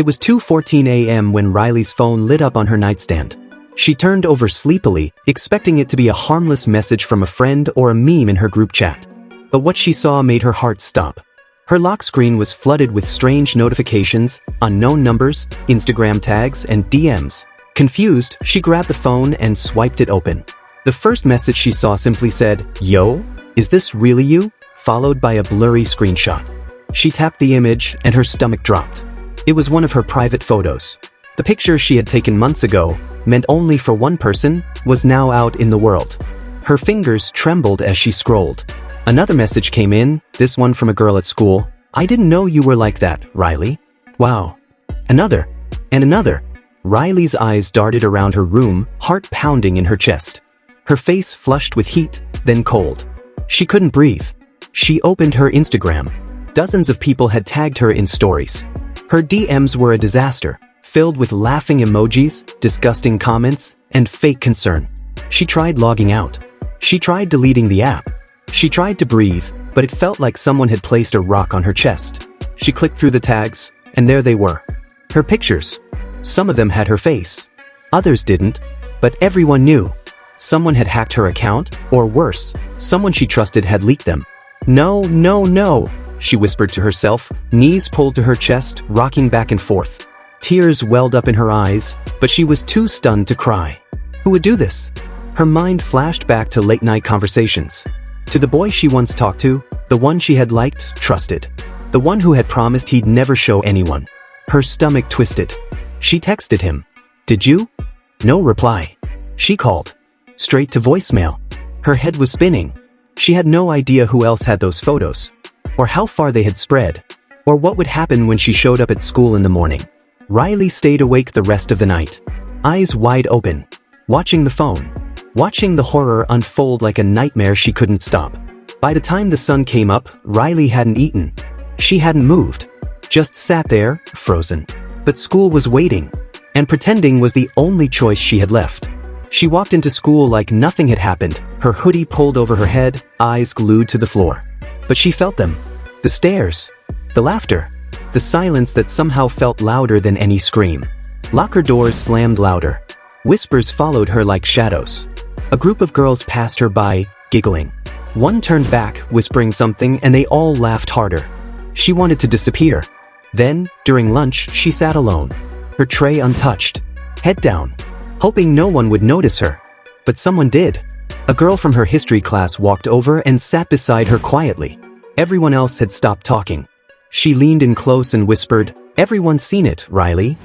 It was 2:14 a.m. when Riley's phone lit up on her nightstand. She turned over sleepily, expecting it to be a harmless message from a friend or a meme in her group chat. But what she saw made her heart stop. Her lock screen was flooded with strange notifications, unknown numbers, Instagram tags, and DMs. Confused, she grabbed the phone and swiped it open. The first message she saw simply said, "Yo, is this really you?" followed by a blurry screenshot. She tapped the image and her stomach dropped. It was one of her private photos. The picture she had taken months ago, meant only for one person, was now out in the world. Her fingers trembled as she scrolled. Another message came in, this one from a girl at school. "I didn't know you were like that, Riley." Wow. Another. And another. Riley's eyes darted around her room, heart pounding in her chest. Her face flushed with heat, then cold. She couldn't breathe. She opened her Instagram. Dozens of people had tagged her in stories. Her DMs were a disaster, filled with laughing emojis, disgusting comments, and fake concern. She tried logging out. She tried deleting the app. She tried to breathe, but it felt like someone had placed a rock on her chest. She clicked through the tags, and there they were. Her pictures. Some of them had her face. Others didn't, but everyone knew. Someone had hacked her account, or worse, someone she trusted had leaked them. "No, no, no," she whispered to herself, knees pulled to her chest, rocking back and forth. Tears welled up in her eyes, but she was too stunned to cry. Who would do this? Her mind flashed back to late-night conversations. To the boy she once talked to, the one she had liked, trusted. The one who had promised he'd never show anyone. Her stomach twisted. She texted him. "Did you?" No reply. She called. Straight to voicemail. Her head was spinning. She had no idea who else had those photos, or how far they had spread, or what would happen when she showed up at school in the morning. Riley stayed awake the rest of the night, eyes wide open, watching the phone, watching the horror unfold like a nightmare she couldn't stop. By the time the sun came up, Riley hadn't eaten. She hadn't moved, just sat there, frozen. But school was waiting, and pretending was the only choice she had left. She walked into school like nothing had happened, her hoodie pulled over her head, eyes glued to the floor. But she felt them. The stares. The laughter. The silence that somehow felt louder than any scream. Locker doors slammed louder. Whispers followed her like shadows. A group of girls passed her by, giggling. One turned back, whispering something, and they all laughed harder. She wanted to disappear. Then, during lunch, she sat alone. Her tray untouched. Head down. Hoping no one would notice her. But someone did. A girl from her history class walked over and sat beside her quietly. Everyone else had stopped talking. She leaned in close and whispered, "Everyone's seen it, Riley."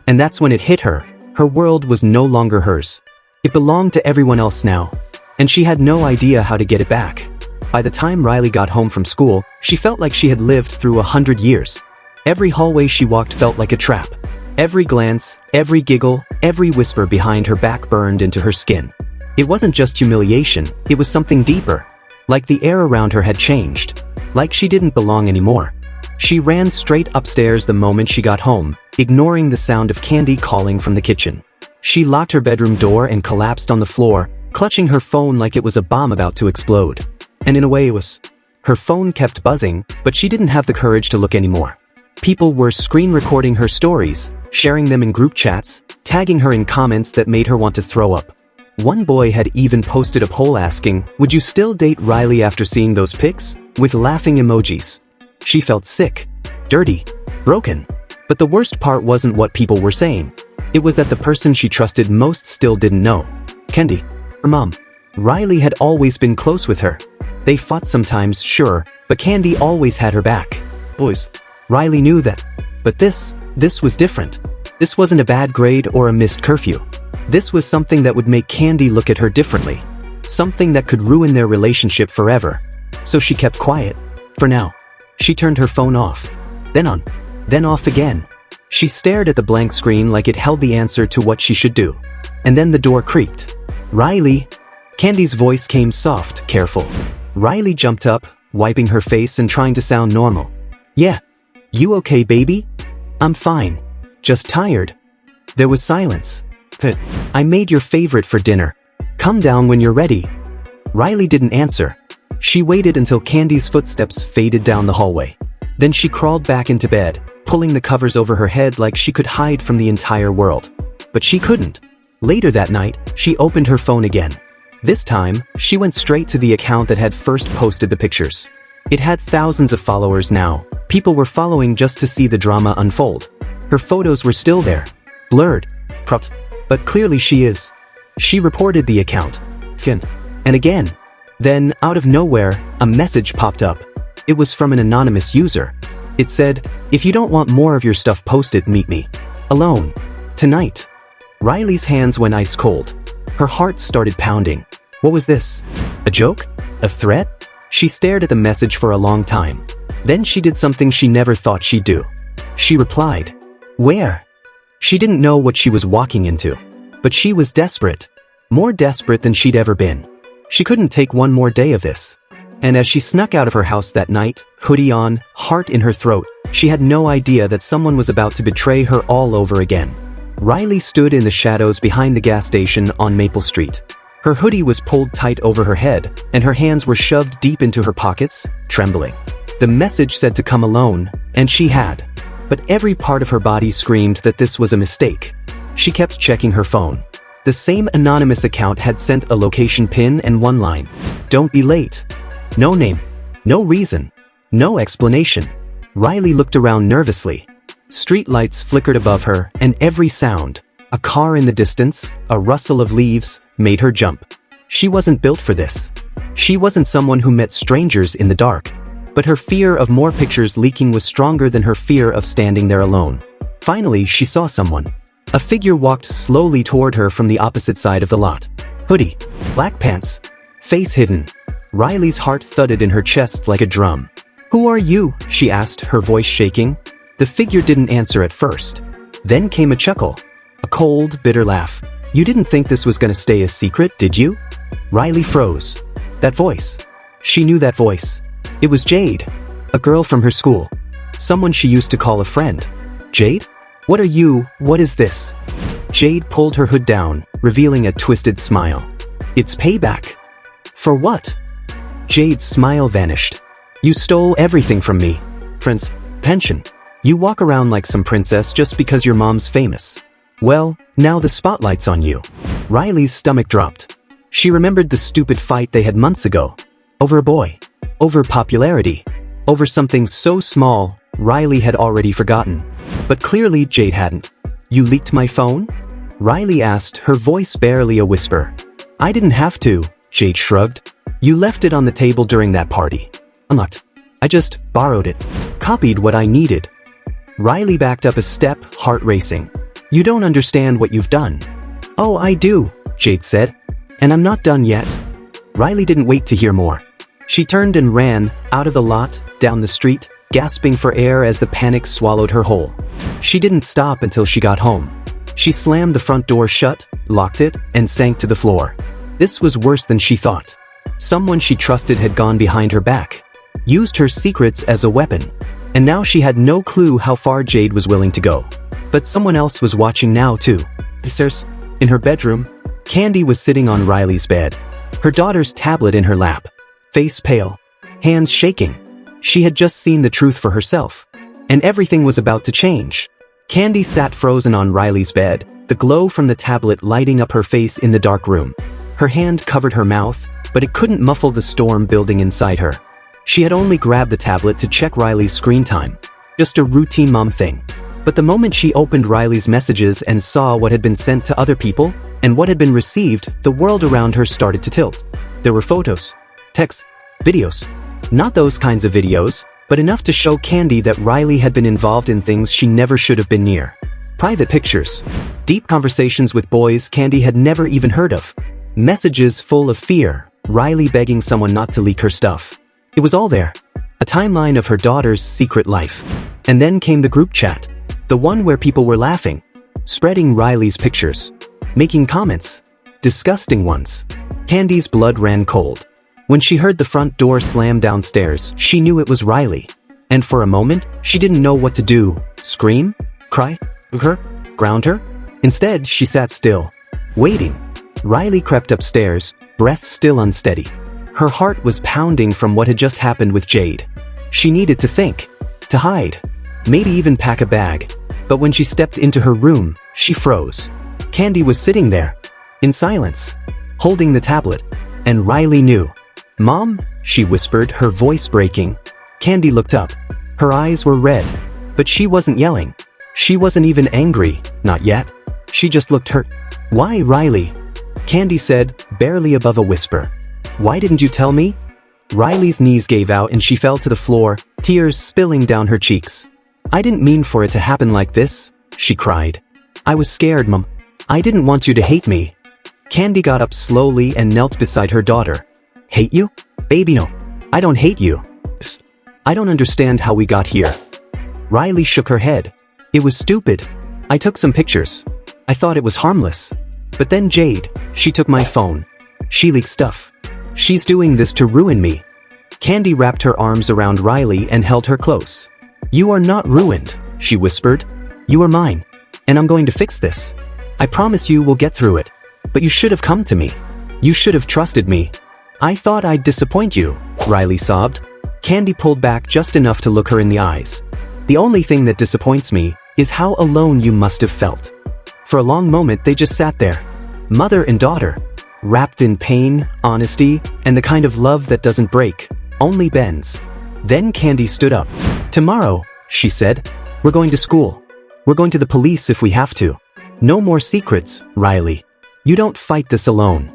And that's when it hit her. Her world was no longer hers. It belonged to everyone else now. And she had no idea how to get it back. By the time Riley got home from school, she felt like she had lived through 100 years. Every hallway she walked felt like a trap. Every glance, every giggle, every whisper behind her back burned into her skin. It wasn't just humiliation, it was something deeper. Like the air around her had changed. Like she didn't belong anymore. She ran straight upstairs the moment she got home, ignoring the sound of Kandi calling from the kitchen. She locked her bedroom door and collapsed on the floor, clutching her phone like it was a bomb about to explode. And in a way it was. Her phone kept buzzing, but she didn't have the courage to look anymore. People were screen recording her stories, sharing them in group chats, tagging her in comments that made her want to throw up. One boy had even posted a poll asking, "Would you still date Riley after seeing those pics?" with laughing emojis. She felt sick, dirty, broken. But the worst part wasn't what people were saying. It was that the person she trusted most still didn't know. Kandi, her mom. Riley had always been close with her. They fought sometimes, sure, but Kandi always had her back. Boys. Riley knew that. But this was different. This wasn't a bad grade or a missed curfew. This was something that would make Kandi look at her differently. Something that could ruin their relationship forever. So she kept quiet. For now. She turned her phone off. Then on. Then off again. She stared at the blank screen like it held the answer to what she should do. And then the door creaked. "Riley." Kandi's voice came soft, careful. Riley jumped up, wiping her face and trying to sound normal. "Yeah. You okay, baby?" "I'm fine. Just tired." There was silence. "I made your favorite for dinner. Come down when you're ready." Riley didn't answer. She waited until Kandi's footsteps faded down the hallway. Then she crawled back into bed, pulling the covers over her head like she could hide from the entire world. But she couldn't. Later that night, she opened her phone again. This time, she went straight to the account that had first posted the pictures. It had thousands of followers now. People were following just to see the drama unfold. Her photos were still there. Blurred. Cropped. But clearly she is. She reported the account. And again. Then, out of nowhere, a message popped up. It was from an anonymous user. It said, "If you don't want more of your stuff posted, meet me. Alone. Tonight." Riley's hands went ice cold. Her heart started pounding. What was this? A joke? A threat? She stared at the message for a long time. Then she did something she never thought she'd do. She replied. Where? She didn't know what she was walking into. But she was desperate. More desperate than she'd ever been. She couldn't take one more day of this. And as she snuck out of her house that night, hoodie on, heart in her throat, she had no idea that someone was about to betray her all over again. Riley stood in the shadows behind the gas station on Maple Street. Her hoodie was pulled tight over her head, and her hands were shoved deep into her pockets, trembling. The message said to come alone, and she had. But every part of her body screamed that this was a mistake. She kept checking her phone. The same anonymous account had sent a location pin and one line. Don't be late. No name. No reason. No explanation. Riley looked around nervously. Street lights flickered above her, and every sound, a car in the distance, a rustle of leaves, made her jump. She wasn't built for this. She wasn't someone who met strangers in the dark. But her fear of more pictures leaking was stronger than her fear of standing there alone. Finally, she saw someone. A figure walked slowly toward her from the opposite side of the lot. Hoodie, black pants, face hidden. Riley's heart thudded in her chest like a drum. Who are you? She asked, her voice shaking. The figure didn't answer at first. Then came a chuckle. A cold, bitter laugh. You didn't think this was gonna stay a secret, did you? Riley froze. That voice. She knew that voice. It was Jade. A girl from her school. Someone she used to call a friend. Jade? What are you? What is this? Jade pulled her hood down, revealing a twisted smile. It's payback. For what? Jade's smile vanished. You stole everything from me. Friends, pension. You walk around like some princess just because your mom's famous. Well, now the spotlight's on you. Riley's stomach dropped. She remembered the stupid fight they had months ago. Over a boy. Over popularity. Over something so small, Riley had already forgotten. But clearly Jade hadn't. You leaked my phone? Riley asked, her voice barely a whisper. I didn't have to, Jade shrugged. You left it on the table during that party. Unlocked. I just borrowed it. Copied what I needed. Riley backed up a step, heart racing. You don't understand what you've done. Oh, I do, Jade said. And I'm not done yet. Riley didn't wait to hear more. She turned and ran, out of the lot, down the street, gasping for air as the panic swallowed her whole. She didn't stop until she got home. She slammed the front door shut, locked it, and sank to the floor. This was worse than she thought. Someone she trusted had gone behind her back. Used her secrets as a weapon. And now she had no clue how far Jade was willing to go. But someone else was watching now too. Upstairs, in her bedroom, Kandi was sitting on Riley's bed. Her daughter's tablet in her lap. Face pale. Hands shaking. She had just seen the truth for herself. And everything was about to change. Kandi sat frozen on Riley's bed, the glow from the tablet lighting up her face in the dark room. Her hand covered her mouth, but it couldn't muffle the storm building inside her. She had only grabbed the tablet to check Riley's screen time. Just a routine mom thing. But the moment she opened Riley's messages and saw what had been sent to other people, and what had been received, the world around her started to tilt. There were photos, texts, videos. Not those kinds of videos, but enough to show Kandi that Riley had been involved in things she never should have been near. Private pictures. Deep conversations with boys Kandi had never even heard of. Messages full of fear, Riley begging someone not to leak her stuff. It was all there. A timeline of her daughter's secret life. And then came the group chat. The one where people were laughing. Spreading Riley's pictures. Making comments. Disgusting ones. Kandi's blood ran cold. When she heard the front door slam downstairs, she knew it was Riley. And for a moment, she didn't know what to do. Scream? Cry? Hug her? Ground her? Instead, she sat still. Waiting. Riley crept upstairs, breath still unsteady. Her heart was pounding from what had just happened with Jade. She needed to think. to hide, maybe even pack a bag. But when she stepped into her room, she froze. Kandi was sitting there, in silence, holding the tablet, and Riley knew. "Mom?" she whispered, her voice breaking. Kandi looked up. Her eyes were red, but she wasn't yelling. She wasn't even angry, not yet. She just looked hurt. "Why, Riley?" Kandi said, barely above a whisper. "Why didn't you tell me?" Riley's knees gave out and she fell to the floor, tears spilling down her cheeks. "I didn't mean for it to happen like this," she cried. "I was scared, Mom. I didn't want you to hate me." Kandi got up slowly and knelt beside her daughter. "Hate you? Baby, no. I don't hate you. Psst. I don't understand how we got here." Riley shook her head. "It was stupid. I took some pictures. I thought it was harmless. But then Jade, she took my phone. She leaked stuff. She's doing this to ruin me." Kandi wrapped her arms around Riley and held her close. "You are not ruined," she whispered. "You are mine. And I'm going to fix this. I promise you we'll get through it. But you should have come to me. You should have trusted me." "I thought I'd disappoint you," Riley sobbed. Kandi pulled back just enough to look her in the eyes. "The only thing that disappoints me is how alone you must have felt." For a long moment they just sat there, mother and daughter, wrapped in pain, honesty, and the kind of love that doesn't break, only bends. Then Kandi stood up. "Tomorrow," she said, "we're going to school. We're going to the police if we have to. No more secrets, Riley. You don't fight this alone."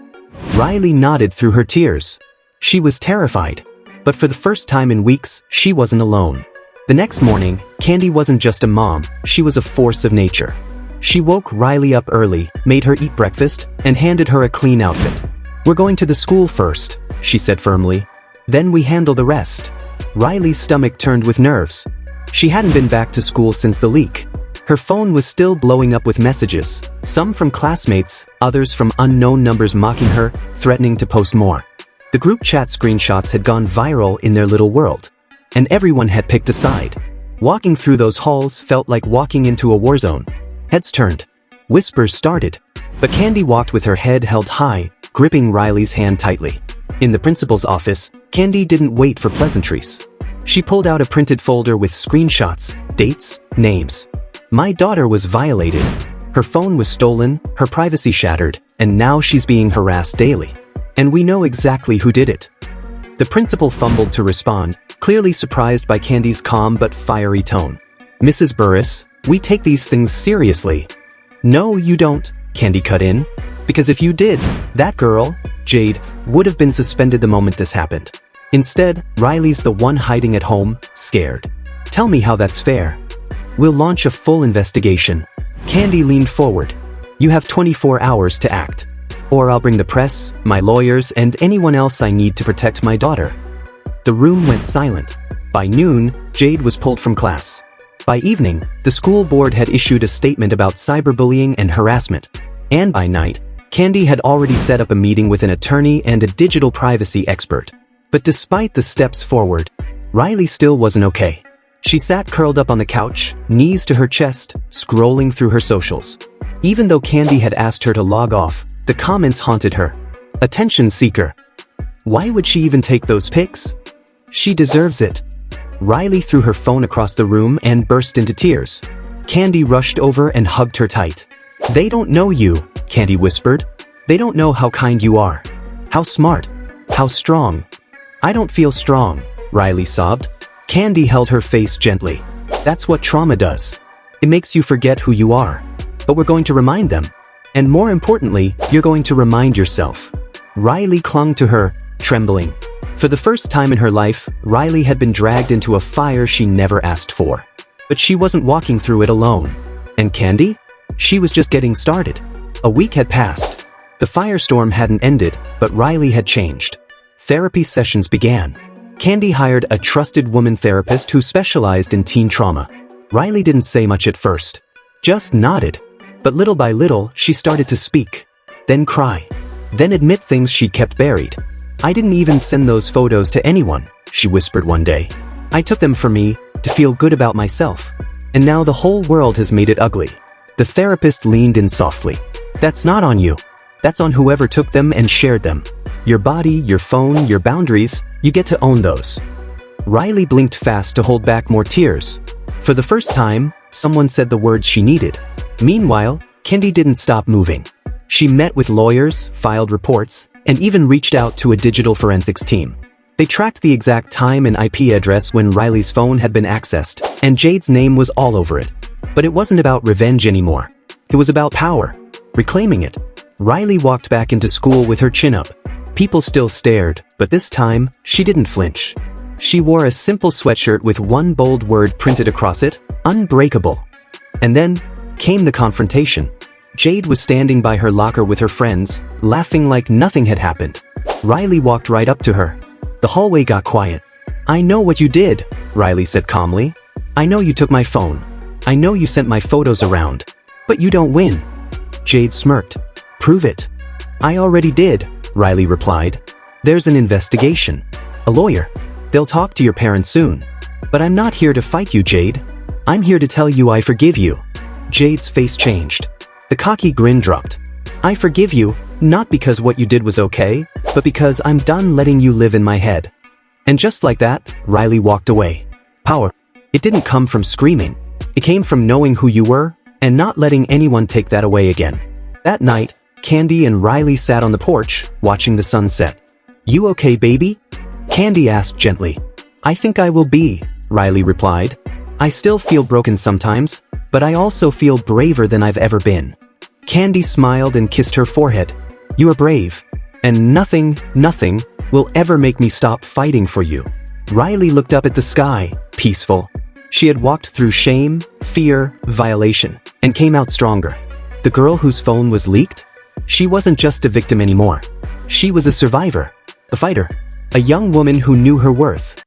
Riley nodded through her tears. She was terrified. But for the first time in weeks, she wasn't alone. The next morning, Kandi wasn't just a mom, she was a force of nature. She woke Riley up early, made her eat breakfast, and handed her a clean outfit. "We're going to the school first," she said firmly. "Then we handle the rest." Riley's stomach turned with nerves. She hadn't been back to school since the leak. Her phone was still blowing up with messages, some from classmates, others from unknown numbers mocking her, threatening to post more. The group chat screenshots had gone viral in their little world. And everyone had picked a side. Walking through those halls felt like walking into a war zone. Heads turned. Whispers started. But Kandi walked with her head held high, gripping Riley's hand tightly. In the principal's office, Kandi didn't wait for pleasantries. She pulled out a printed folder with screenshots, dates, names. My daughter was violated. Her phone was stolen, her privacy shattered, and now she's being harassed daily. And we know exactly who did it. The principal fumbled to respond, clearly surprised by Kandi's calm but fiery tone. "Mrs. Burruss, we take these things seriously." "No, you don't," Kandi cut in. "Because if you did, that girl, Jade, would have been suspended the moment this happened. Instead, Riley's the one hiding at home, scared. Tell me how that's fair." "We'll launch a full investigation." Kandi leaned forward. "You have 24 hours to act. Or I'll bring the press, my lawyers, and anyone else I need to protect my daughter." The room went silent. By noon, Jade was pulled from class. By evening, the school board had issued a statement about cyberbullying and harassment. And by night, Kandi had already set up a meeting with an attorney and a digital privacy expert. But despite the steps forward, Riley still wasn't okay. She sat curled up on the couch, knees to her chest, scrolling through her socials. Even though Kandi had asked her to log off, the comments haunted her. Attention seeker. Why would she even take those pics? She deserves it. Riley threw her phone across the room and burst into tears. Kandi rushed over and hugged her tight. "They don't know you," Kandi whispered. "They don't know how kind you are. How smart. How strong." "I don't feel strong," Riley sobbed. Kandi held her face gently. "That's what trauma does. It makes you forget who you are. But we're going to remind them. And more importantly, you're going to remind yourself." Riley clung to her, trembling. For the first time in her life, Riley had been dragged into a fire she never asked for. But she wasn't walking through it alone. And Kandi? She was just getting started. A week had passed. The firestorm hadn't ended, but Riley had changed. Therapy sessions began. Kandi hired a trusted woman therapist who specialized in teen trauma. Riley didn't say much at first. Just nodded. But little by little, she started to speak. Then cry. Then admit things she'd kept buried. "I didn't even send those photos to anyone," she whispered one day. "I took them for me, to feel good about myself. And now the whole world has made it ugly." The therapist leaned in softly. "That's not on you. That's on whoever took them and shared them. Your body, your phone, your boundaries, you get to own those." Riley blinked fast to hold back more tears. For the first time, someone said the words she needed. Meanwhile, Kandi didn't stop moving. She met with lawyers, filed reports, and even reached out to a digital forensics team. They tracked the exact time and IP address when Riley's phone had been accessed, and Jade's name was all over it. But it wasn't about revenge anymore. It was about power. Reclaiming it. Riley walked back into school with her chin up. People still stared, but this time, she didn't flinch. She wore a simple sweatshirt with one bold word printed across it, unbreakable. And then came the confrontation. Jade was standing by her locker with her friends, laughing like nothing had happened. Riley walked right up to her. The hallway got quiet. "I know what you did," Riley said calmly. "I know you took my phone. I know you sent my photos around. But you don't win." Jade smirked. "Prove it." "I already did," Riley replied. "There's an investigation. A lawyer. They'll talk to your parents soon. But I'm not here to fight you, Jade. I'm here to tell you I forgive you." Jade's face changed. The cocky grin dropped. "I forgive you, not because what you did was okay, but because I'm done letting you live in my head." And just like that, Riley walked away. Power. It didn't come from screaming. It came from knowing who you were, and not letting anyone take that away again. That night, Kandi and Riley sat on the porch, watching the sunset. "You okay, baby?" Kandi asked gently. "I think I will be," Riley replied. "I still feel broken sometimes, but I also feel braver than I've ever been." Kandi smiled and kissed her forehead. "You are brave. And nothing will ever make me stop fighting for you." Riley looked up at the sky, peaceful. She had walked through shame, fear, violation, and came out stronger. The girl whose phone was leaked? She wasn't just a victim anymore. She was a survivor, a fighter, a young woman who knew her worth.